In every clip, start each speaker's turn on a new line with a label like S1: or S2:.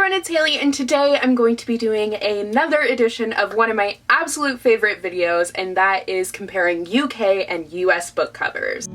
S1: everyone, it's Haley, and today I'm going to be doing another edition of one of my absolute favorite videos, and that is comparing UK and US book covers.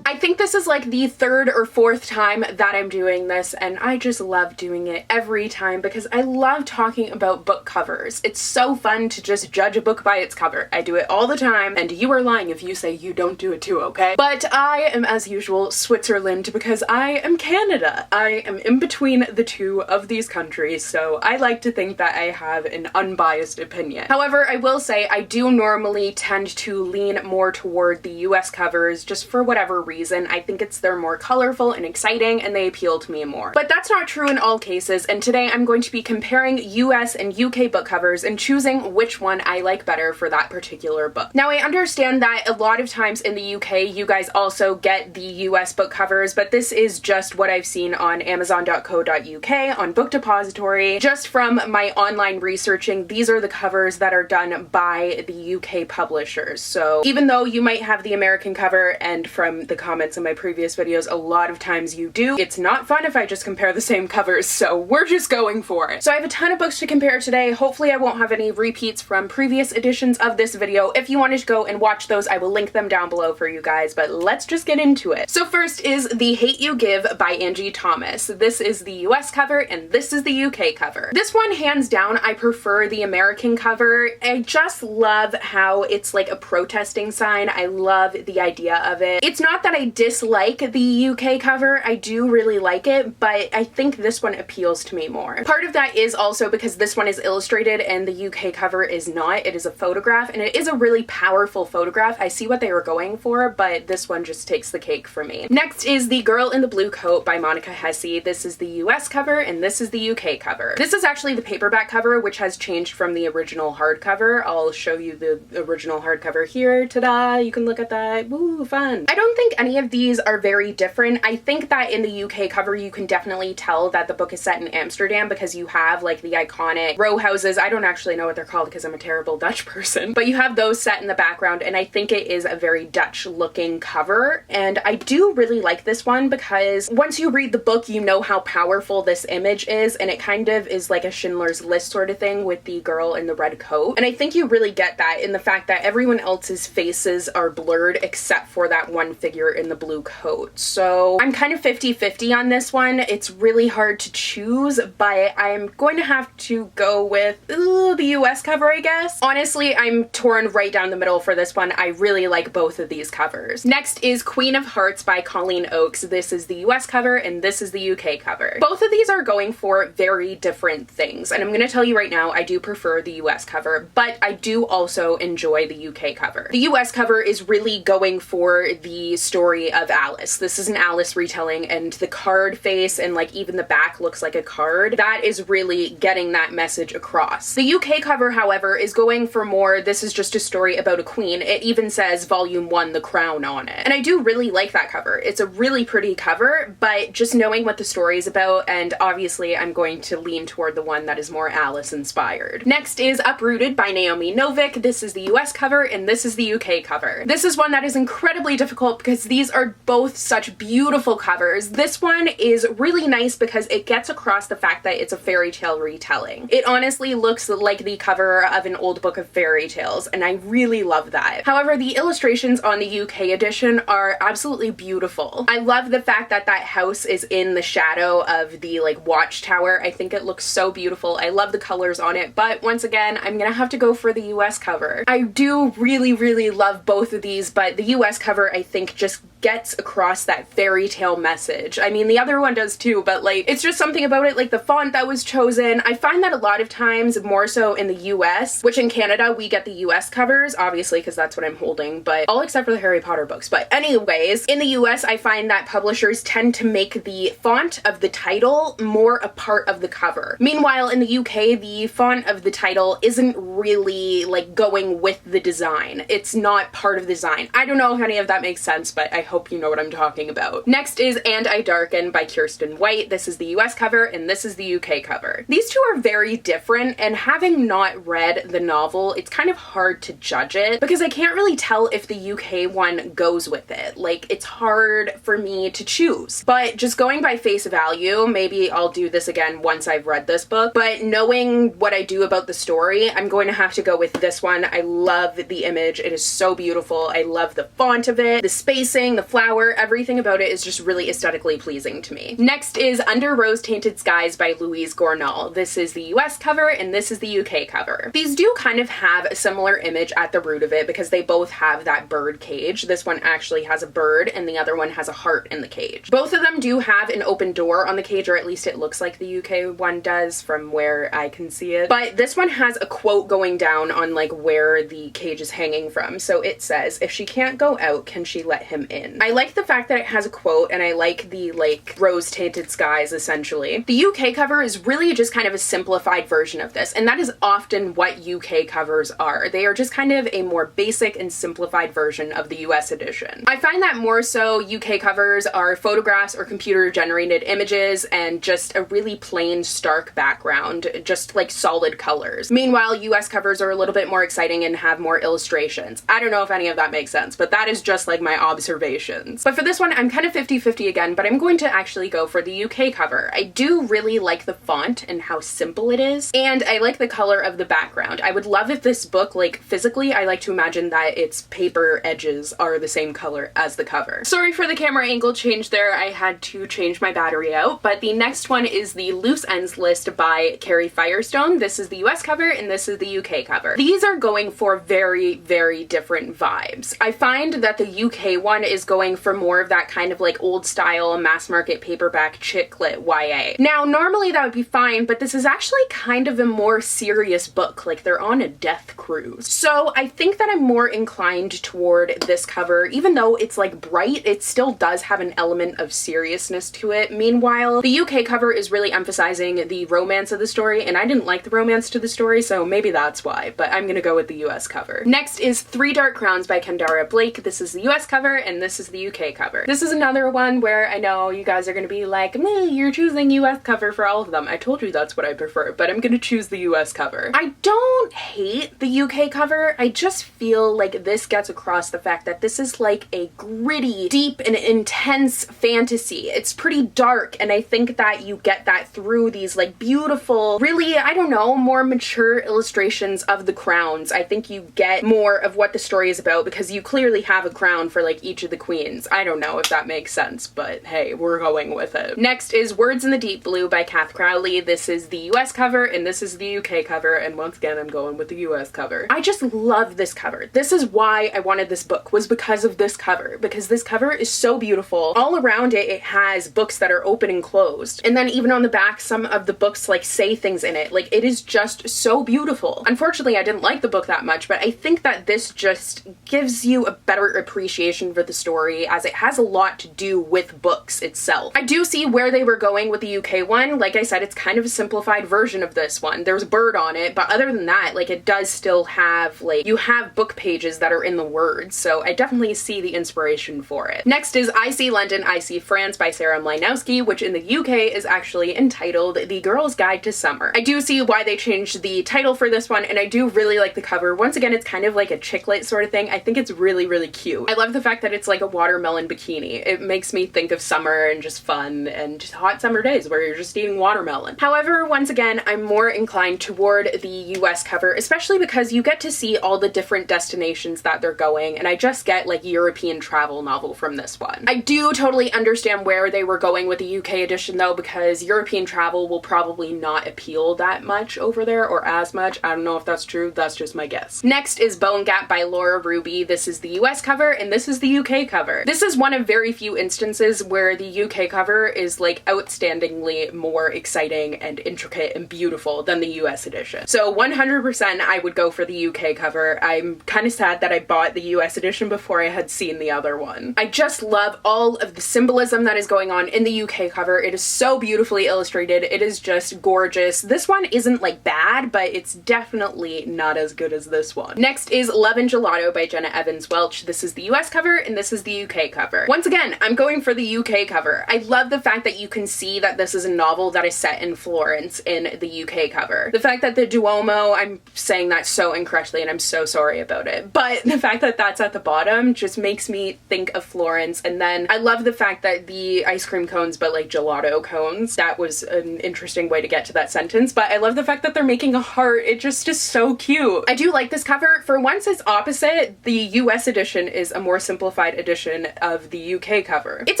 S1: I think this is like the third or fourth time that I'm doing this, and I just love doing it every time because I love talking about book covers. It's so fun to just judge a book by its cover. I do it all the time, and you are lying if you say you don't do it too, okay? But I am, as usual, Switzerland because I am Canada. I am in between the two of these countries, so I like to think that I have an unbiased opinion. However, I will say I do normally tend to lean more toward the US covers just for whatever reason. I think they're more colorful and exciting and they appeal to me more. But that's not true in all cases, and today I'm going to be comparing US and UK book covers and choosing which one I like better for that particular book. Now, I understand that a lot of times in the UK you guys also get the US book covers, but this is just what I've seen on amazon.co.uk, on Book Depository. Just from my online researching, these are the covers that are done by the UK publishers. So even though you might have the American cover, and from the comments in my previous videos, a lot of times you do, it's not fun if I just compare the same covers, so we're just going for it. So I have a ton of books to compare today. Hopefully I won't have any repeats from previous editions of this video. If you wanted to go and watch those, I will link them down below for you guys, but let's just get into it. So first is The Hate You Give by Angie Thomas. This is the US cover and this is the UK cover. This one, hands down, I prefer the American cover. I just love how it's like a protesting sign. I love the idea of it. It's not that I dislike the UK cover, I do really like it, but I think this one appeals to me more. Part of that is also because this one is illustrated and the UK cover is not. It is a photograph, and it is a really powerful photograph. I see what they were going for, but this one just takes the cake for me. Next is The Girl in the Blue Coat by Monica Hesse. This is the US cover and this is the UK cover. This is actually the paperback cover, which has changed from the original hardcover. I'll show you the original hardcover here. Ta-da! You can look at that. Woo, fun. I don't think any of these are very different. I think that in the UK cover you can definitely tell that the book is set in Amsterdam because you have like the iconic row houses. I don't actually know what they're called because I'm a terrible Dutch person, but you have those set in the background, and I think it is a very Dutch looking cover, and I do really like this one because once you read the book you know how powerful this image is, and it kind of is like a Schindler's List sort of thing with the girl in the red coat, and I think you really get that in the fact that everyone else's faces are blurred except for that one figure in the blue coat. So I'm kind of 50-50 on this one. It's really hard to choose, but I'm going to have to go with the US cover, I guess. Honestly, I'm torn right down the middle for this one. I really like both of these covers. Next is Queen of Hearts by Colleen Oakes. This is the US cover and this is the UK cover. Both of these are going for very different things, and I'm going to tell you right now, I do prefer the US cover, but I do also enjoy the UK cover. The US cover is really going for the story of Alice. This is an Alice retelling, and the card face and like even the back looks like a card. That is really getting that message across. The UK cover, however, is going for more, this is just a story about a queen. It even says Volume 1, The Crown on it. And I do really like that cover. It's a really pretty cover, but just knowing what the story is about, and obviously I'm going to lean toward the one that is more Alice inspired. Next is Uprooted by Naomi Novik. This is the US cover and this is the UK cover. This is one that is incredibly difficult because these are both such beautiful covers. This one is really nice because it gets across the fact that it's a fairy tale retelling. It honestly looks like the cover of an old book of fairy tales, and I really love that. However, the illustrations on the UK edition are absolutely beautiful. I love the fact that that house is in the shadow of the like watchtower. I think it looks so beautiful. I love the colors on it, but once again, I'm gonna have to go for the US cover. I do really love both of these, but the US cover I think just gets across that fairy tale message. I mean, the other one does too, but like, it's just something about it, like the font that was chosen. I find that a lot of times, more so in the US, which in Canada we get the US covers, obviously, because that's what I'm holding, but all except for the Harry Potter books. But anyways, in the US, I find that publishers tend to make the font of the title more a part of the cover. Meanwhile, in the UK, the font of the title isn't really like going with the design. It's not part of the design. I don't know if any of that makes sense, but I hope you know what I'm talking about. Next is And I Darken by Kiersten White. This is the US cover and this is the UK cover. These two are very different, and having not read the novel, it's kind of hard to judge it because I can't really tell if the UK one goes with it. Like, it's hard for me to choose. But just going by face value, maybe I'll do this again once I've read this book, but knowing what I do about the story, I'm going to have to go with this one. I love the image. It is so beautiful. I love the font of it, the spacing, the flower, everything about it is just really aesthetically pleasing to me. Next is Under Rose-Tainted Skies by Louise Cornell. This is the US cover and this is the UK cover. These do kind of have a similar image at the root of it because they both have that bird cage. This one actually has a bird and the other one has a heart in the cage. Both of them do have an open door on the cage, or at least it looks like the UK one does from where I can see it. But this one has a quote going down on like where the cage is hanging from. So it says, "If she can't go out, can she let him in?" I like the fact that it has a quote, and I like the like rose-tainted skies essentially. The UK cover is really just kind of a simplified version of this, and that is often what UK covers are. They are just kind of a more basic and simplified version of the US edition. I find that more so UK covers are photographs or computer generated images and just a really plain stark background, just like solid colors. Meanwhile, US covers are a little bit more exciting and have more illustrations. I don't know if any of that makes sense, but that is just like my observations. But for this one, I'm kind of 50-50 again, but I'm going to actually go for the UK cover. I do really like the font and how simple it is, and I like the color of the background. I would love if this book, like physically, I like to imagine that its paper edges are the same color as the cover. Sorry for the camera angle change there, I had to change my battery out, but the next one is the Loose Ends List by Carrie Firestone. This is the US cover and this is the UK cover. These are going for very, very different vibes. I find that the UK one is going for more of that kind of like old style mass market paperback chick lit YA. Now, normally that would be fine, but this is actually kind of a more serious book, like they're on a death cruise. So I think that I'm more inclined toward this cover. Even though it's like bright, it still does have an element of seriousness to it. Meanwhile, the UK cover is really emphasizing the romance of the story, and I didn't like the romance to the story, so maybe that's why, but I'm gonna go with the US cover. Next is Three Dark Crowns by Kandar Oblique. This is the US cover and this is the UK cover. This is another one where I know you guys are gonna be like, meh, you're choosing US cover for all of them. I told you that's what I prefer, but I'm gonna choose the US cover. I don't hate the UK cover, I just feel like this gets across the fact that this is like a gritty, deep, and intense fantasy. It's pretty dark, and I think that you get that through these like beautiful, really, I don't know, more mature illustrations of the crowns. I think you get more of what the story is about because you clearly have a crown for like each of the queens. I don't know if that makes sense, but hey, we're going with it. Next is Words in the Deep Blue by Cath Crowley. This is the US cover and this is the UK cover, and once again I'm going with the US cover. I just love this cover. This is why I wanted this book, was because of this cover, because this cover is so beautiful. All around it, it has books that are open and closed, and then even on the back, some of the books like say things in it. Like, it is just so beautiful. Unfortunately, I didn't like the book that much, but I think that this just gives you a better appreciation for the story, as it has a lot to do with books itself. I do see where they were going with the UK one. Like I said, it's kind of a simplified version of this one. There's a bird on it, but other than that, like, it does still have, like, you have book pages that are in the words, so I definitely see the inspiration for it. Next is I See London, I See France by Sarah Mlynowski, which in the UK is actually entitled The Girl's Guide to Summer. I do see why they changed the title for this one, and I do really like the cover. Once again, it's kind of like a chick lit sort of thing. I think it's really, really cute. I love the fact that it's like a watermelon bikini. It makes me think of summer and just fun and just hot summer days where you're just eating watermelon. However, once again, I'm more inclined toward the US cover, especially because you get to see all the different destinations that they're going, and I just get like European travel novel from this one. I do totally understand where they were going with the UK edition though, because European travel will probably not appeal that much over there, or as much. I don't know if that's true, that's just my guess. Next is Bone Gap by Laura Ruby. This is the US cover and this is the UK cover. This is one of very few instances where the UK cover is like outstandingly more exciting and intricate and beautiful than the US edition. So 100% I would go for the UK cover. I'm kind of sad that I bought the US edition before I had seen the other one. I just love all of the symbolism that is going on in the UK cover. It is so beautifully illustrated. It is just gorgeous. This one isn't like bad, but it's definitely not as good as this one. Next is Love and Gelato by Jenna Evans Welch. This is the US cover and this is is the UK cover. Once again, I'm going for the UK cover. I love the fact that you can see that this is a novel that is set in Florence in the UK cover. The fact that the Duomo, I'm saying that so incorrectly and I'm so sorry about it, but the fact that that's at the bottom just makes me think of Florence. And then I love the fact that the ice cream cones, but like gelato cones, that was an interesting way to get to that sentence, but I love the fact that they're making a heart. It just is so cute. I do like this cover. For once it's opposite. The US edition is a more simplified edition of the UK cover. It's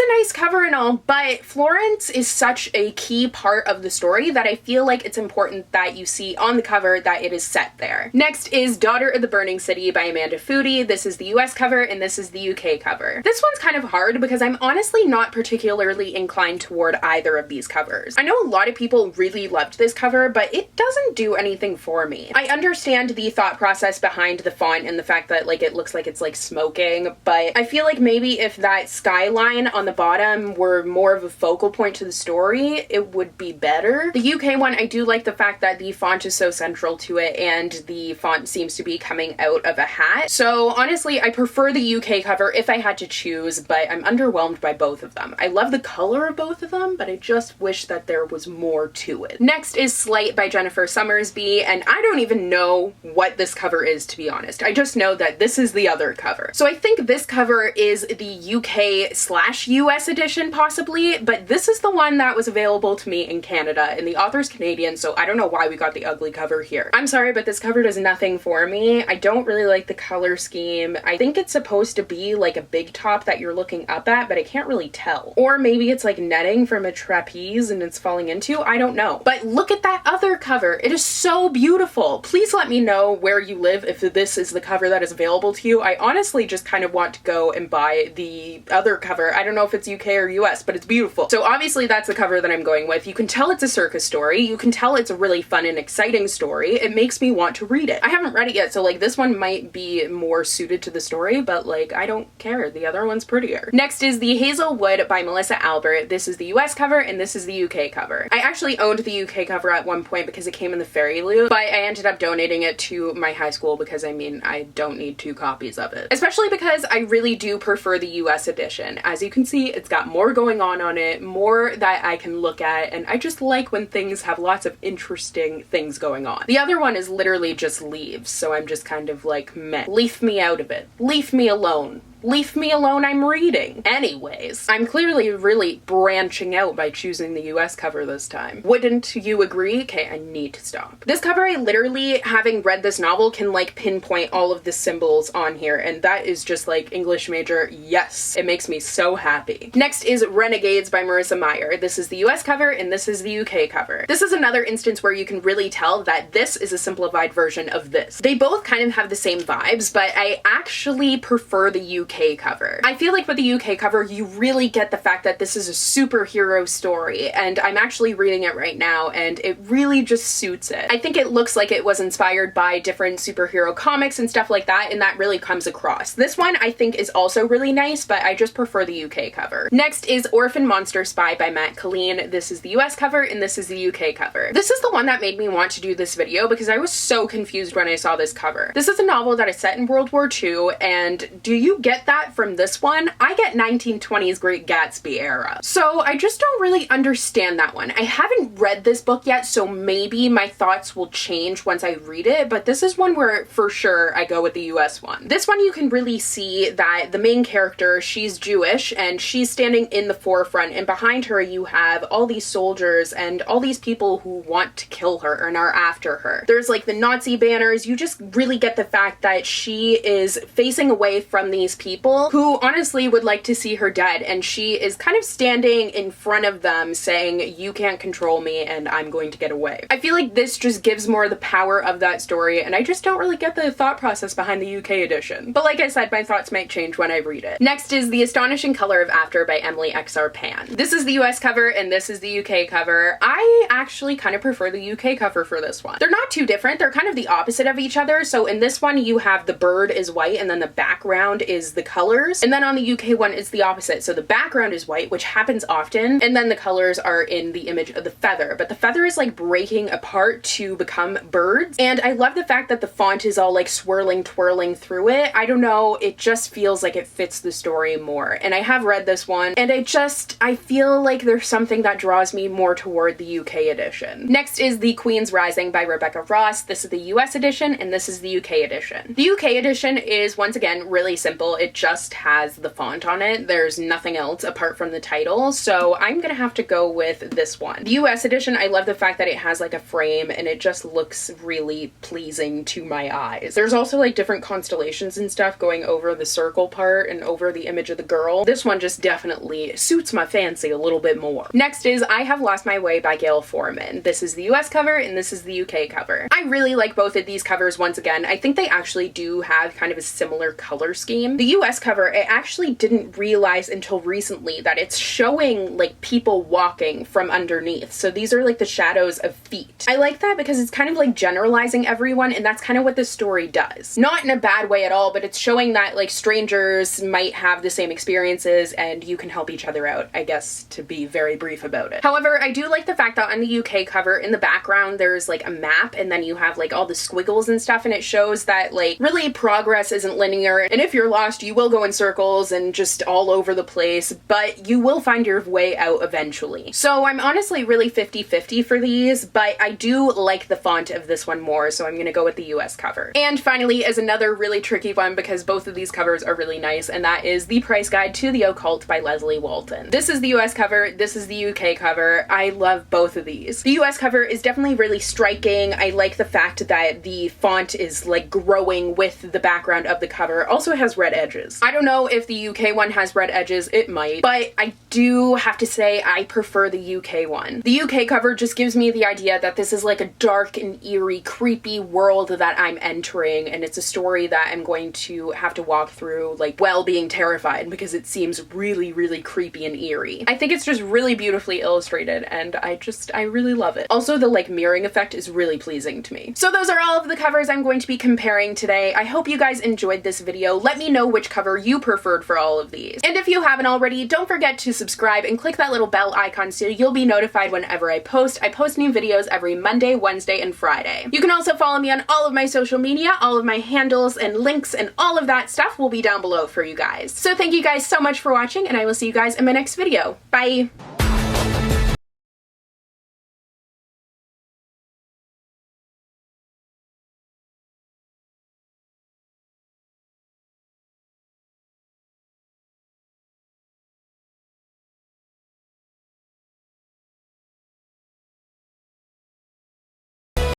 S1: a nice cover and all, but Florence is such a key part of the story that I feel like it's important that you see on the cover that it is set there. Next is Daughter of the Burning City by Amanda Foody. This is the US cover and this is the UK cover. This one's kind of hard because I'm honestly not particularly inclined toward either of these covers. I know a lot of people really loved this cover, but it doesn't do anything for me. I understand the thought process behind the font and the fact that like it looks like it's like smoking, but I feel like maybe if that skyline on the bottom were more of a focal point to the story, it would be better. The UK one, I do like the fact that the font is so central to it and the font seems to be coming out of a hat. So honestly, I prefer the UK cover if I had to choose, but I'm underwhelmed by both of them. I love the color of both of them, but I just wish that there was more to it. Next is Slight by Jennifer Summersby, and I don't even know what this cover is, to be honest. I just know that this is the other cover. So I think this cover is the UK/US edition possibly, but this is the one that was available to me in Canada, and the author's Canadian, so I don't know why we got the ugly cover here. I'm sorry, but this cover does nothing for me. I don't really like the color scheme. I think it's supposed to be like a big top that you're looking up at, but I can't really tell. Or maybe it's like netting from a trapeze and it's falling into, I don't know. But look at that other cover. It is so beautiful. Please let me know where you live if this is the cover that is available to you. I honestly just kind of want to go and buy the other cover. I don't know if it's UK or US, but it's beautiful. So obviously that's the cover that I'm going with. You can tell it's a circus story. You can tell it's a really fun and exciting story. It makes me want to read it. I haven't read it yet, so like this one might be more suited to the story, but like I don't care. The other one's prettier. Next is the Hazelwood by Melissa Albert. This is the US cover and this is the UK cover. I actually owned the UK cover at one point because it came in the fairy loot, but I ended up donating it to my high school because I mean I don't need 2 copies of it. Especially because I really do prefer the US edition. As you can see, it's got more going on it, more that I can look at, and I just like when things have lots of interesting things going on. The other one is literally just leaves, so I'm just kind of like, meh. Leave me out of it. Leave me alone. Leave me alone, I'm reading. Anyways, I'm clearly really branching out by choosing the US cover this time. Wouldn't you agree? Okay, I need to stop. This cover, I literally, having read this novel, can like pinpoint all of the symbols on here, and that is just like English major, yes. It makes me so happy. Next is Renegades by Marissa Meyer. This is the US cover and this is the UK cover. This is another instance where you can really tell that this is a simplified version of this. They both kind of have the same vibes, but I actually prefer the UK cover. I feel like with the UK cover, you really get the fact that this is a superhero story, and I'm actually reading it right now, and it really just suits it. I think it looks like it was inspired by different superhero comics and stuff like that, and that really comes across. This one I think is also really nice, but I just prefer the UK cover. Next is Orphan Monster Spy by Matt Colleen. This is the US cover, and this is the UK cover. This is the one that made me want to do this video because I was so confused when I saw this cover. This is a novel that is set in World War II, and do you get that from this one? I get 1920s Great Gatsby era. So I just don't really understand that one. I haven't read this book yet, so maybe my thoughts will change once I read it, but this is one where for sure I go with the US one. This one you can really see that the main character, she's Jewish and she's standing in the forefront, and behind her you have all these soldiers and all these people who want to kill her and are after her. There's like the Nazi banners. You just really get the fact that she is facing away from these people who honestly would like to see her dead, and she is kind of standing in front of them saying, you can't control me and I'm going to get away. I feel like this just gives more of the power of that story, and I just don't really get the thought process behind the UK edition. But like I said, my thoughts might change when I read it. Next is The Astonishing Color of After by Emily XR Pan. This is the US cover and this is the UK cover. I actually kind of prefer the UK cover for this one. They're not too different. They're kind of the opposite of each other. So in this one you have the bird is white and then the background is the colors. And then on the UK one, it's the opposite. So the background is white, which happens often, and then the colors are in the image of the feather. But the feather is like breaking apart to become birds. And I love the fact that the font is all like swirling, twirling through it. I don't know, it just feels like it fits the story more. And I have read this one, and I feel like there's something that draws me more toward the UK edition. Next is The Queen's Rising by Rebecca Ross. This is the US edition, and this is the UK edition. The UK edition is, once again, really simple. It just has the font on it. There's nothing else apart from the title, so I'm gonna have to go with this one. The US edition, I love the fact that it has like a frame, and it just looks really pleasing to my eyes. There's also like different constellations and stuff going over the circle part and over the image of the girl. This one just definitely suits my fancy a little bit more. Next is I Have Lost My Way by Gayle Forman. This is the US cover, and this is the UK cover. I really like both of these covers. Once again, I think they actually do have kind of a similar color scheme. The US cover, I actually didn't realize until recently that it's showing like people walking from underneath. So these are like the shadows of feet. I like that because it's kind of like generalizing everyone, and that's kind of what this story does. Not in a bad way at all, but it's showing that like strangers might have the same experiences and you can help each other out, I guess, to be very brief about it. However, I do like the fact that on the UK cover, in the background, there's like a map, and then you have like all the squiggles and stuff, and it shows that like really progress isn't linear, and if you're lost, you will go in circles and just all over the place, but you will find your way out eventually. So I'm honestly really 50-50 for these, but I do like the font of this one more, so I'm gonna go with the US cover. And finally is another really tricky one because both of these covers are really nice, and that is The Price Guide to the Occult by Leslye Walton. This is the US cover, this is the UK cover. I love both of these. The US cover is definitely really striking. I like the fact that the font is like growing with the background of the cover. Also, it has red edges. I don't know if the UK one has red edges, it might, but I do have to say I prefer the UK one. The UK cover just gives me the idea that this is like a dark and eerie, creepy world that I'm entering, and it's a story that I'm going to have to walk through like while being terrified because it seems really, really creepy and eerie. I think it's just really beautifully illustrated, and I really love it. Also, the like mirroring effect is really pleasing to me. So those are all of the covers I'm going to be comparing today. I hope you guys enjoyed this video. Let me know which cover you preferred for all of these. And if you haven't already, don't forget to subscribe and click that little bell icon so you'll be notified whenever I post. I post new videos every Monday, Wednesday, and Friday. You can also follow me on all of my social media. All of my handles and links and all of that stuff will be down below for you guys. So thank you guys so much for watching, and I will see you guys in my next video. Bye!